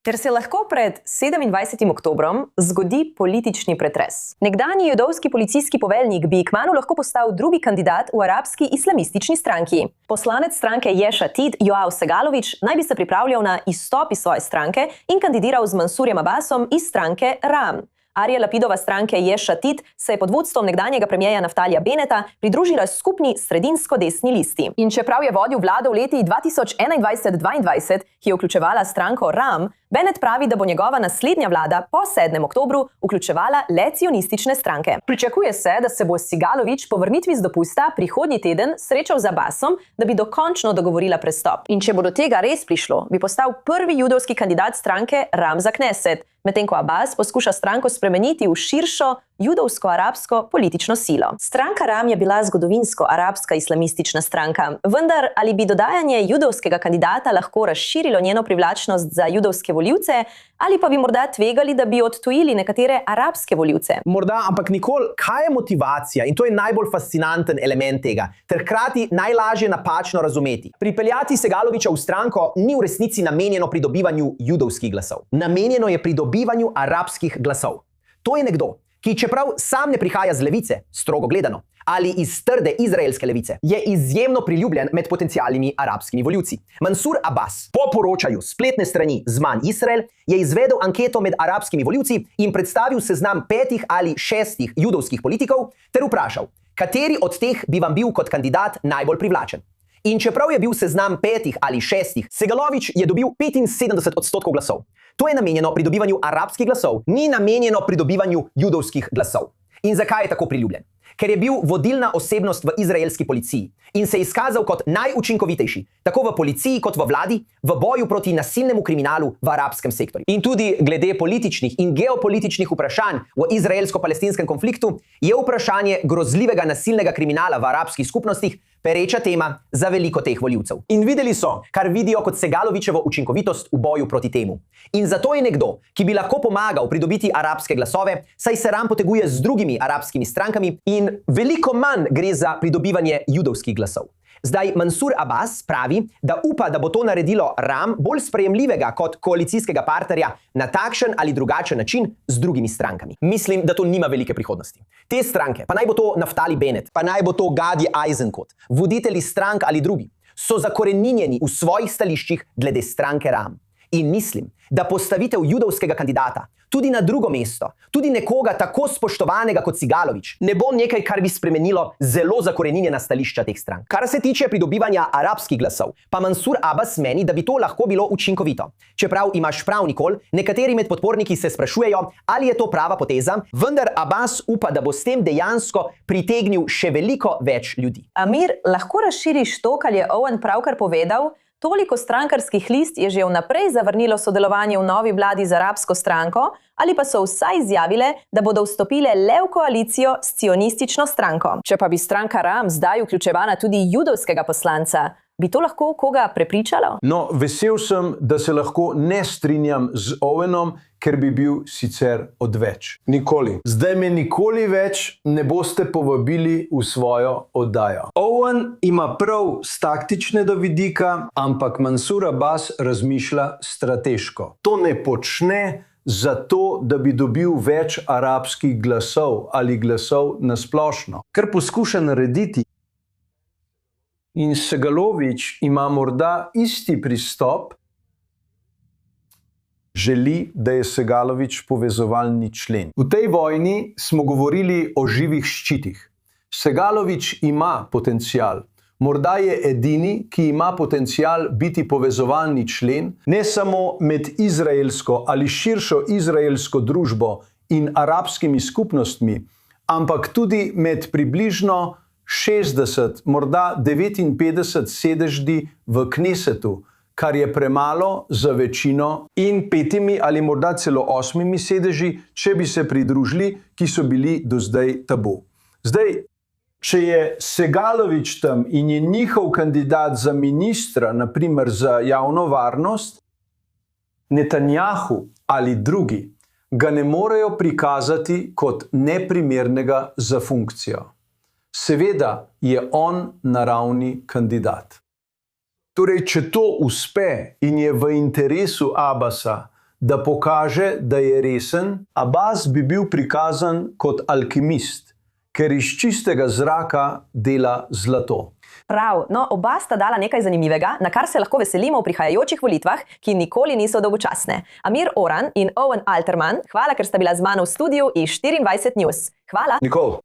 Ker se lahko pred 27. oktobrom zgodi politični pretres. Nekdanji judovski policijski poveljnik bi kmalu lahko postal drugi kandidat v arabski islamistični stranki. Poslanec stranke Yesh Atid, Yoav Segalović, naj bi se pripravljal na izstop iz svoje stranke in kandidiral z Mansurjem Abbasom iz stranke Ram. Arija Lapidova stranke Yesh Atid se je pod vodstvom nekdanjega premierja Naftalija Beneta pridružila skupni sredinsko-desni listi. In čeprav je vodil vlado v letih 2021-2022, ki je vključevala stranko Ram, Bennett pravi, da bo njegova naslednja vlada po 7. oktobru vključevala le cionistične stranke. Pričakuje se, da se bo Segalović po vrnitvi z dopusta prihodnji teden srečal z Abbasom, da bi dokončno dogovorila prestop. In če bo do tega res prišlo, bi postal prvi judovski kandidat stranke Ram za Kneset, medtem ko Abbas poskuša stranko spremeniti v širšo judovsko-arabsko politično silo. Stranka Ram je bila zgodovinsko arabska islamistična stranka, vendar ali bi dodajanje judovskega kandidata lahko razširilo njeno privlačnost za judovske volivce, ali pa bi morda tvegali, da bi odtujili nekatere arabske volivce? Morda, ampak nikoli, kaj je motivacija? In to je najbolj fascinanten element tega, ter hkrati najlažje napačno razumeti. Pripeljati Segalovića v stranko ni v resnici namenjeno pridobivanju judovskih glasov. Namenjeno je pridobivanju arabskih glasov. To je nekdo, ki čeprav sam ne prihaja z levice, strogo gledano, ali iz trde izraelske levice, je izjemno priljubljen med potencialnimi arabskimi volivci. Mansur Abbas, po poročaju spletne strani Zman Israel, je izvedel anketo med arabskimi volivci in predstavil seznam 5 ali 6 judovskih politikov ter vprašal, kateri od teh bi vam bil kot kandidat najbolj privlačen. In čeprav je bil seznam 5 ali 6, Segalović je dobil 75% glasov. To je namenjeno pridobivanju arabskih glasov, ni namenjeno pridobivanju judovskih glasov. In zakaj je tako priljubljen? Ker je bil vodilna osebnost v izraelski policiji in se je izkazal kot najučinkovitejši, tako v policiji kot v vladi, v boju proti nasilnemu kriminalu v arabskem sektorju. In tudi glede političnih in geopolitičnih vprašanj v izraelsko-palestinskem konfliktu je vprašanje grozljivega nasilnega kriminala v arabskih skupnostih pereča tema za veliko teh volivcev. In videli so, kar vidijo kot Segalovićevo učinkovitost v boju proti temu. In zato je nekdo, ki bi lahko pomagal pridobiti arabske glasove, saj se Ram poteguje z drugimi arabskimi strankami in veliko manj gre za pridobivanje judovskih glasov. Zdaj Mansur Abbas pravi, da upa, da bo to naredilo Ram bolj sprejemljivega kot koalicijskega partnerja na takšen ali drugačen način z drugimi strankami. Mislim, da to nima velike prihodnosti. Te stranke, pa naj bo to Naftali Bennett, pa naj bo to Gadi Eisenkot, voditelji strank ali drugi, so zakoreninjeni v svojih stališčih glede stranke Ram. In mislim, da postavitev judovskega kandidata tudi na drugo mesto, tudi nekoga tako spoštovanega kot Segalović, ne bo nekaj, kar bi spremenilo zelo zakoreninjena stališča teh strank. Kar se tiče pridobivanja arabskih glasov, pa Mansur Abbas meni, da bi to lahko bilo učinkovito. Čeprav imaš prav, Nikol, nekateri med podporniki se sprašujejo, ali je to prava poteza, vendar Abbas upa, da bo s tem dejansko pritegnil še veliko več ljudi. Amir, lahko razširiš to, kar je Owen pravkar povedal? Toliko strankarskih list je že vnaprej zavrnilo sodelovanje v novi vladi z arabsko stranko, ali pa so vsaj izjavile, da bodo vstopile le v koalicijo s cionistično stranko. Če pa bi stranka Ram zdaj vključevala tudi judovskega poslanca, bi to lahko koga prepričalo? No, vesel sem, da se lahko ne strinjam z Owenom, ker bi bil sicer odveč. Nikoli. Zdaj me nikoli več ne boste povabili v svojo oddajo. Owen ima prav z taktičnega vidika, ampak Mansur Abbas razmišlja strateško. To ne počne zato, da bi dobil več arabskih glasov ali glasov nasplošno. Kar poskuša narediti. In Segalović ima morda isti pristop, želi, da je Segalović povezovalni člen. V tej vojni smo govorili o živih ščitih. Segalović ima potencial. Morda je edini, ki ima potencial biti povezovalni člen, ne samo med izraelsko ali širšo izraelsko družbo in arabskimi skupnostmi, ampak tudi med približno 60, morda 59 sedeždi v Knesetu, kar je premalo za večino, in 5 ali morda celo 8 sedeži, če bi se pridružili, ki so bili do zdaj tabu. Zdaj, če je Segalović tam in je njihov kandidat za ministra, naprimer za javno varnost, Netanjahu ali drugi, ga ne morejo prikazati kot neprimernega za funkcijo. Seveda je on naravni kandidat. Torej, če to uspe in je v interesu Abbasa, da pokaže, da je resen. Abbas bi bil prikazan kot alkimist, ker iz čistega zraka dela zlato. Prav, no, oba sta dala nekaj zanimivega, na kar se lahko veselimo v prihajajočih volitvah, ki nikoli niso dolgočasne. Amir Oran in Owen Alterman, hvala, ker sta bila z mano v studiu i24 News. Hvala. Nikol.